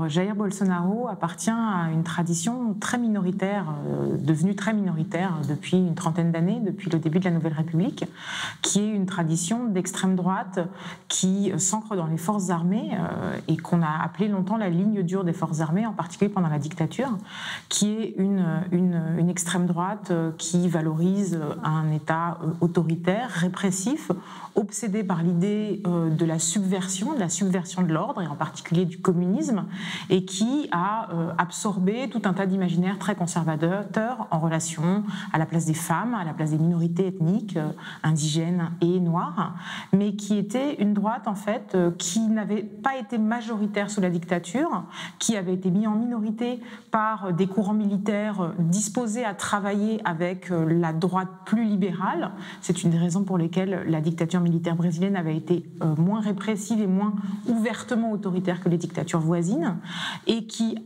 Alors, Jair Bolsonaro appartient à une tradition très minoritaire, devenue très minoritaire depuis une trentaine d'années, depuis le début de la Nouvelle République, qui est une tradition d'extrême droite qui s'ancre dans les forces armées et qu'on a appelé longtemps la ligne dure des forces armées, en particulier pendant la dictature, qui est une extrême droite qui valorise un État autoritaire, répressif, obsédé par l'idée de la subversion de l'ordre, et en particulier du communisme, et qui a absorbé tout un tas d'imaginaires très conservateurs en relation à la place des femmes, à la place des minorités ethniques, indigènes et noires, mais qui était une droite en fait qui n'avait pas été majoritaire sous la dictature, qui avait été mise en minorité par des courants militaires disposés à travailler avec la droite plus libérale. C'est une des raisons pour lesquelles la dictature militaire brésilienne avait été moins répressive et moins ouvertement autoritaire que les dictatures voisines, et qui,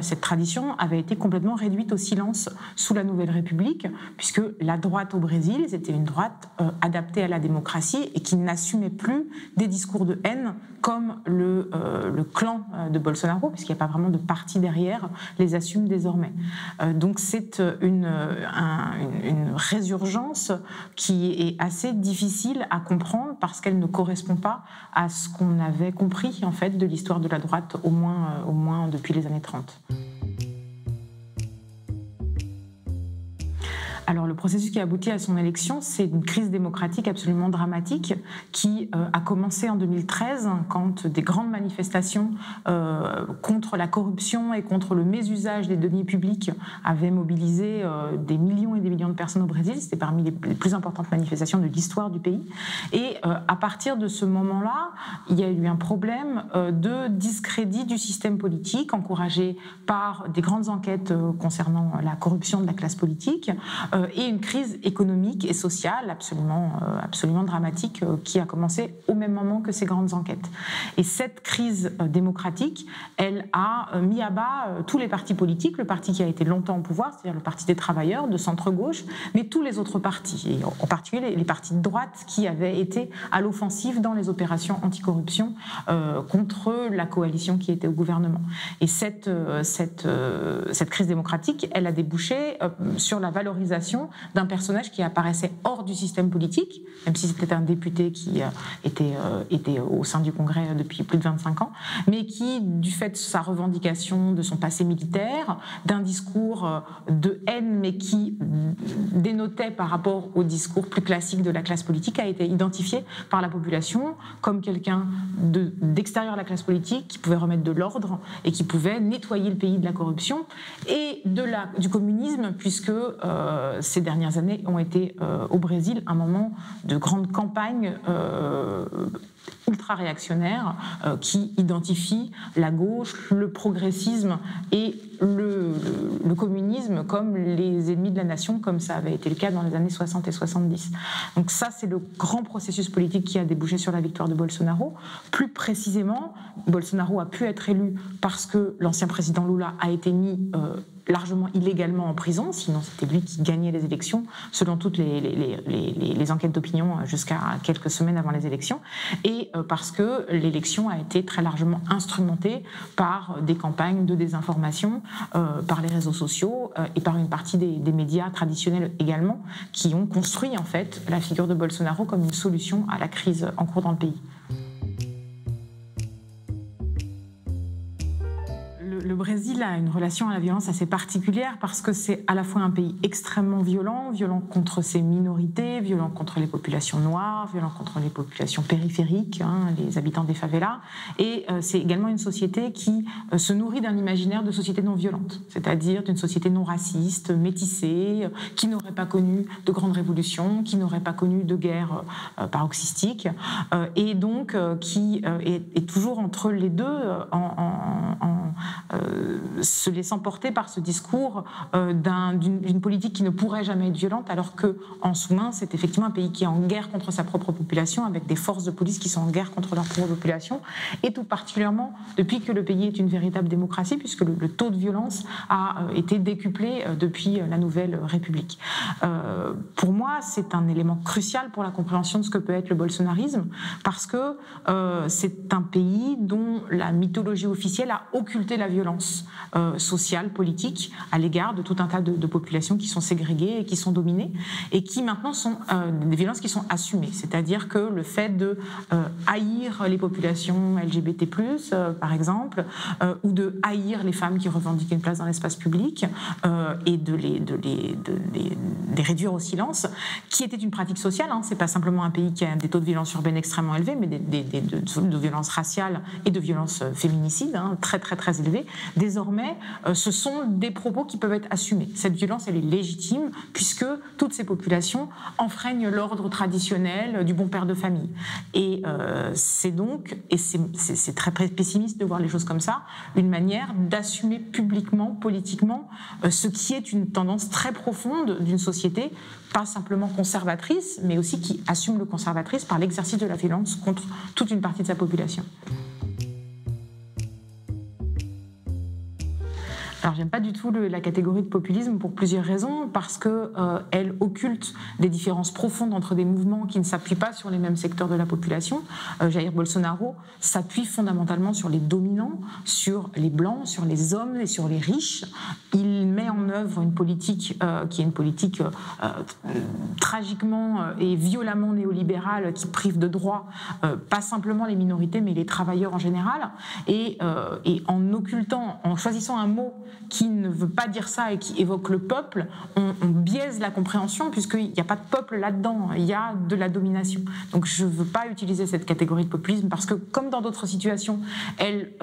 cette tradition avait été complètement réduite au silence sous la Nouvelle République, puisque la droite au Brésil, c'était une droite adaptée à la démocratie et qui n'assumait plus des discours de haine comme le clan de Bolsonaro, puisqu'il n'y a pas vraiment de parti derrière, les assume désormais. Donc c'est une résurgence qui est assez difficile à comprendre parce qu'elle ne correspond pas à ce qu'on avait compris en fait de l'histoire de la droite, au moins depuis les années 30. Alors le processus qui a abouti à son élection, c'est une crise démocratique absolument dramatique qui a commencé en 2013 quand des grandes manifestations contre la corruption et contre le mésusage des deniers publics avaient mobilisé des millions et des millions de personnes au Brésil. C'était parmi les plus importantes manifestations de l'histoire du pays. Et à partir de ce moment-là, il y a eu un problème de discrédit du système politique encouragé par des grandes enquêtes concernant la corruption de la classe politique, et une crise économique et sociale absolument dramatique qui a commencé au même moment que ces grandes enquêtes. Et cette crise démocratique, elle a mis à bas tous les partis politiques, le parti qui a été longtemps au pouvoir, c'est-à-dire le Parti des travailleurs de centre-gauche, mais tous les autres partis, et en particulier les partis de droite qui avaient été à l'offensive dans les opérations anticorruption contre la coalition qui était au gouvernement. Et cette crise démocratique, elle a débouché sur la valorisation d'un personnage qui apparaissait hors du système politique, même si c'était un député qui était au sein du Congrès depuis plus de 25 ans, mais qui, du fait de sa revendication, de son passé militaire, d'un discours de haine, mais qui dénotait par rapport au discours plus classique de la classe politique, a été identifié par la population comme quelqu'un d'extérieur à la classe politique qui pouvait remettre de l'ordre et qui pouvait nettoyer le pays de la corruption et du communisme, puisque ces dernières années ont été au Brésil un moment de grande campagne ultra-réactionnaire qui identifie la gauche, le progressisme et le communisme comme les ennemis de la nation, comme ça avait été le cas dans les années 60 et 70. Donc ça, c'est le grand processus politique qui a débouché sur la victoire de Bolsonaro. Plus précisément, Bolsonaro a pu être élu parce que l'ancien président Lula a été mis largement illégalement en prison, sinon c'était lui qui gagnait les élections, selon toutes les enquêtes d'opinion jusqu'à quelques semaines avant les élections, et parce que l'élection a été très largement instrumentée par des campagnes de désinformation, par les réseaux sociaux et par une partie des médias traditionnels également, qui ont construit en fait la figure de Bolsonaro comme une solution à la crise en cours dans le pays. Le Brésil a une relation à la violence assez particulière parce que c'est à la fois un pays extrêmement violent contre ses minorités, violent contre les populations noires, violent contre les populations périphériques, les habitants des favelas, et c'est également une société qui se nourrit d'un imaginaire de société non violente, c'est-à-dire d'une société non raciste, métissée, qui n'aurait pas connu de grandes révolutions, qui n'aurait pas connu de guerre paroxystique, et donc qui est toujours entre les deux se laissant porter par ce discours d'une politique qui ne pourrait jamais être violente, alors qu'en sous-main, c'est effectivement un pays qui est en guerre contre sa propre population, avec des forces de police qui sont en guerre contre leur propre population, et tout particulièrement depuis que le pays est une véritable démocratie, puisque le taux de violence a été décuplé depuis la Nouvelle République. Pour moi, c'est un élément crucial pour la compréhension de ce que peut être le bolsonarisme, parce que c'est un pays dont la mythologie officielle a occulté la violence sociale, politique, à l'égard de tout un tas de populations qui sont ségrégées et qui sont dominées, et qui maintenant sont des violences qui sont assumées. C'est-à-dire que le fait de haïr les populations LGBT+, par exemple, ou de haïr les femmes qui revendiquent une place dans l'espace public, et de les réduire au silence, qui était une pratique sociale. C'est pas simplement un pays qui a des taux de violence urbaine extrêmement élevés, mais de violence raciale et de violence féminicide, très très très élevés. Désormais, ce sont des propos qui peuvent être assumés. Cette violence, elle est légitime, puisque toutes ces populations enfreignent l'ordre traditionnel du bon père de famille. Et c'est donc, et c'est très pessimiste de voir les choses comme ça, une manière d'assumer publiquement, politiquement, ce qui est une tendance très profonde d'une société, pas simplement conservatrice, mais aussi qui assume le conservatrice par l'exercice de la violence contre toute une partie de sa population. Alors, j'aime pas du tout la catégorie de populisme pour plusieurs raisons, parce que elle occulte des différences profondes entre des mouvements qui ne s'appuient pas sur les mêmes secteurs de la population. Jair Bolsonaro s'appuie fondamentalement sur les dominants, sur les blancs, sur les hommes et sur les riches. Il met en œuvre une politique qui est une politique tragiquement et violemment néolibérale, qui prive de droits pas simplement les minorités, mais les travailleurs en général. Et en occultant, en choisissant un mot qui ne veut pas dire ça et qui évoque le peuple, on biaise la compréhension, puisqu'il n'y a pas de peuple là-dedans, il y a de la domination. Donc je ne veux pas utiliser cette catégorie de populisme, parce que comme dans d'autres situations, elle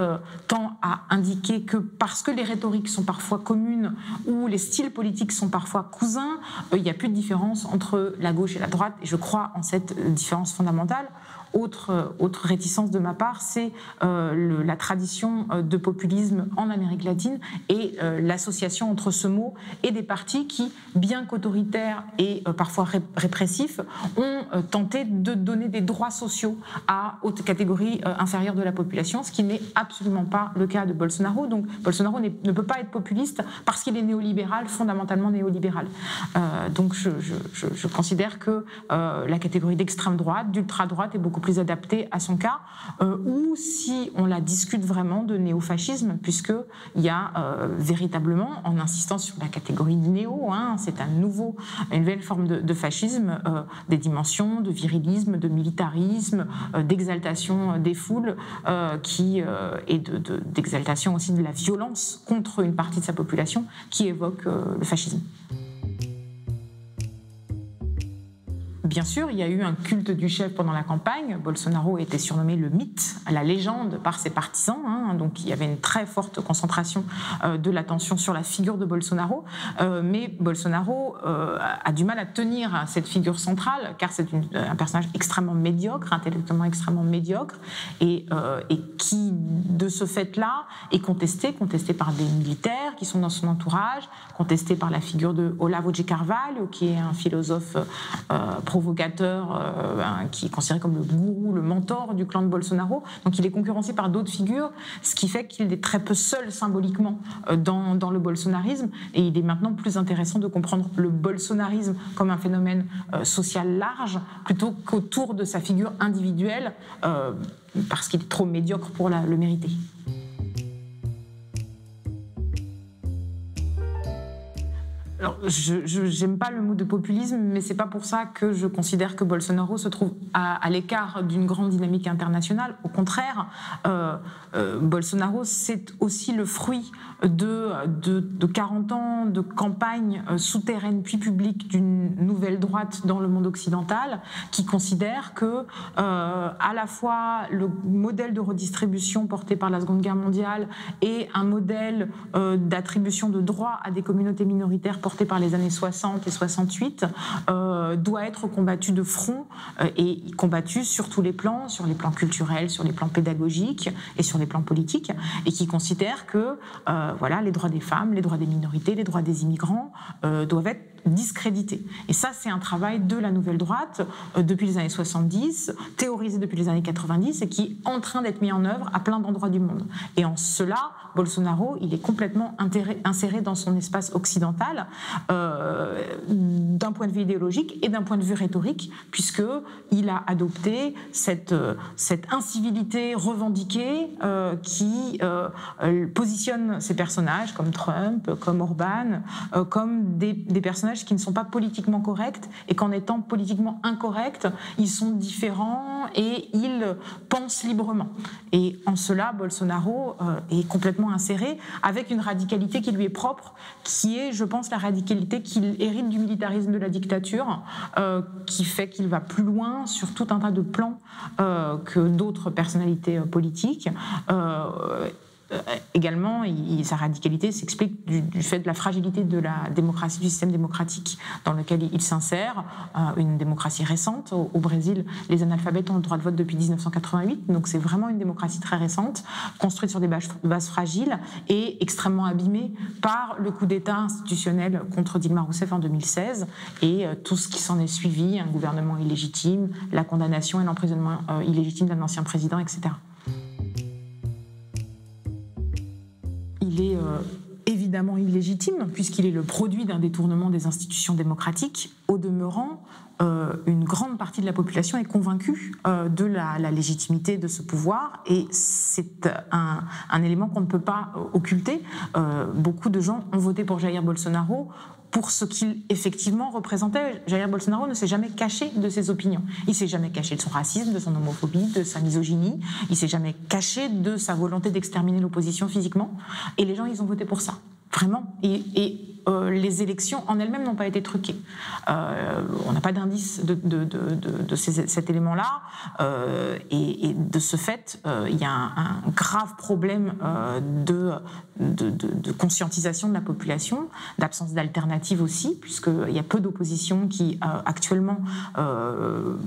tend à indiquer que parce que les rhétoriques sont parfois communes ou les styles politiques sont parfois cousins, il n'y a plus de différence entre la gauche et la droite, et je crois en cette différence fondamentale. Autre réticence de ma part, c'est la tradition de populisme en Amérique latine et l'association entre ce mot et des partis qui, bien qu'autoritaires et parfois répressifs, ont tenté de donner des droits sociaux à haute catégorie inférieure de la population, ce qui n'est absolument pas le cas de Bolsonaro. Donc Bolsonaro ne peut pas être populiste parce qu'il est néolibéral, fondamentalement néolibéral. Donc je considère que la catégorie d'extrême droite, d'ultra droite est beaucoup plus adaptée à son cas, ou si on la discute vraiment de néofascisme, puisqu'il y a véritablement, en insistant sur la catégorie néo, c'est une nouvelle forme de fascisme, des dimensions de virilisme, de militarisme, d'exaltation des foules, et d'exaltation aussi de la violence contre une partie de sa population, qui évoque le fascisme. Bien sûr, il y a eu un culte du chef pendant la campagne. Bolsonaro était surnommé le mythe, la légende par ses partisans. Donc il y avait une très forte concentration de l'attention sur la figure de Bolsonaro. Mais Bolsonaro a du mal à tenir cette figure centrale, car c'est un personnage extrêmement médiocre, intellectuellement extrêmement médiocre, et qui, de ce fait-là, est contesté par des militaires qui sont dans son entourage, contesté par la figure de Olavo de Carvalho, qui est un philosophe provocateur, qui est considéré comme le gourou, le mentor du clan de Bolsonaro. Donc il est concurrencé par d'autres figures, ce qui fait qu'il est très peu seul symboliquement dans le bolsonarisme, et il est maintenant plus intéressant de comprendre le bolsonarisme comme un phénomène social large, plutôt qu'autour de sa figure individuelle, parce qu'il est trop médiocre pour le mériter. Alors, je n'aime pas le mot de populisme, mais c'est pas pour ça que je considère que Bolsonaro se trouve à l'écart d'une grande dynamique internationale. Au contraire, Bolsonaro, c'est aussi le fruit de 40 ans de campagne souterraine puis publique d'une nouvelle droite dans le monde occidental, qui considère que à la fois le modèle de redistribution porté par la Seconde Guerre mondiale et un modèle d'attribution de droits à des communautés minoritaires porté porté par les années 60 et 68 doit être combattu de front et combattu sur tous les plans, sur les plans culturels, sur les plans pédagogiques et sur les plans politiques, et qui considère que les droits des femmes, les droits des minorités, les droits des immigrants doivent être discrédités. Et ça, c'est un travail de la nouvelle droite depuis les années 70, théorisé depuis les années 90 et qui est en train d'être mis en œuvre à plein d'endroits du monde. Et en cela, Bolsonaro, il est complètement inséré dans son espace occidental d'un point de vue idéologique et d'un point de vue rhétorique, puisqu'il a adopté cette incivilité revendiquée qui positionne ces personnages comme Trump, comme Orban, comme des personnages qui ne sont pas politiquement corrects et qu'en étant politiquement incorrects, ils sont différents et ils pensent librement. Et en cela, Bolsonaro est complètement inséré avec une radicalité qui lui est propre, qui est, je pense, la radicalité qu'il hérite du militarisme de la dictature, qui fait qu'il va plus loin sur tout un tas de plans que d'autres personnalités politiques. Également, sa radicalité s'explique du fait de la fragilité de la démocratie, du système démocratique dans lequel il s'insère, une démocratie récente. Au Brésil, les analphabètes ont le droit de vote depuis 1988, donc c'est vraiment une démocratie très récente, construite sur des bases fragiles et extrêmement abîmée par le coup d'État institutionnel contre Dilma Rousseff en 2016 et tout ce qui s'en est suivi, un gouvernement illégitime, la condamnation et l'emprisonnement illégitime d'un ancien président, etc. Il est évidemment illégitime, puisqu'il est le produit d'un détournement des institutions démocratiques. Au demeurant, une grande partie de la population est convaincue de la légitimité de ce pouvoir, et c'est un élément qu'on ne peut pas occulter. Beaucoup de gens ont voté pour Jair Bolsonaro pour ce qu'il effectivement représentait. Jair Bolsonaro ne s'est jamais caché de ses opinions. Il ne s'est jamais caché de son racisme, de son homophobie, de sa misogynie. Il ne s'est jamais caché de sa volonté d'exterminer l'opposition physiquement. Et les gens, ils ont voté pour ça. Vraiment. Et les élections en elles-mêmes n'ont pas été truquées. On n'a pas d'indice de cet élément-là. Et de ce fait, il y a un grave problème de conscientisation de la population, d'absence d'alternative aussi, puisqu'il y a peu d'opposition qui actuellement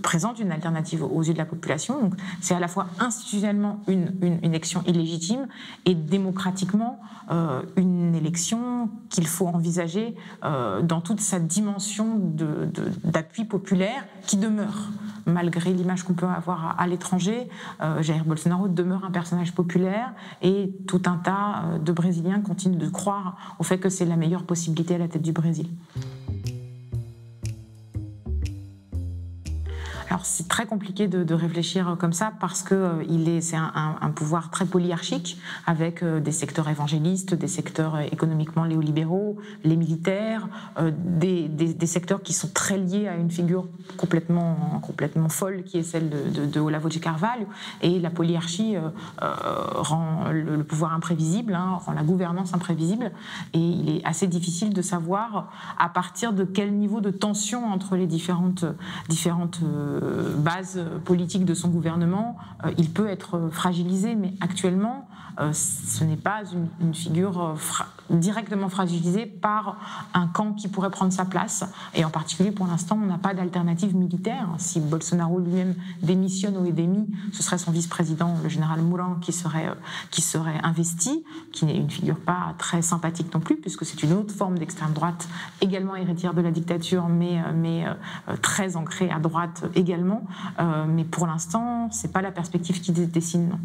présente une alternative aux yeux de la population. Donc c'est à la fois institutionnellement une élection illégitime et démocratiquement une élection qu'il faut envisager dans toute sa dimension d'appui populaire qui demeure. Malgré l'image qu'on peut avoir à l'étranger, Jair Bolsonaro demeure un personnage populaire et tout un tas de Brésiliens continuent de croire au fait que c'est la meilleure possibilité à la tête du Brésil. Alors c'est très compliqué de réfléchir comme ça parce que c'est un pouvoir très polyarchique avec des secteurs évangélistes, des secteurs économiquement néolibéraux, les militaires, des secteurs qui sont très liés à une figure complètement folle qui est celle de Olavo de Carvalho, et la polyarchie rend le pouvoir imprévisible, rend la gouvernance imprévisible, et il est assez difficile de savoir à partir de quel niveau de tension entre les différentes base politique de son gouvernement, il peut être fragilisé, mais actuellement, ce n'est pas une figure directement fragilisée par un camp qui pourrait prendre sa place. Et en particulier, pour l'instant, on n'a pas d'alternative militaire. Si Bolsonaro lui-même démissionne ou est démis, ce serait son vice-président, le général Mourão, qui serait investi, qui n'est une figure pas très sympathique non plus, puisque c'est une autre forme d'extrême droite, également héritière de la dictature, mais très ancrée à droite également. Mais pour l'instant, c'est pas la perspective qui se dessine, non.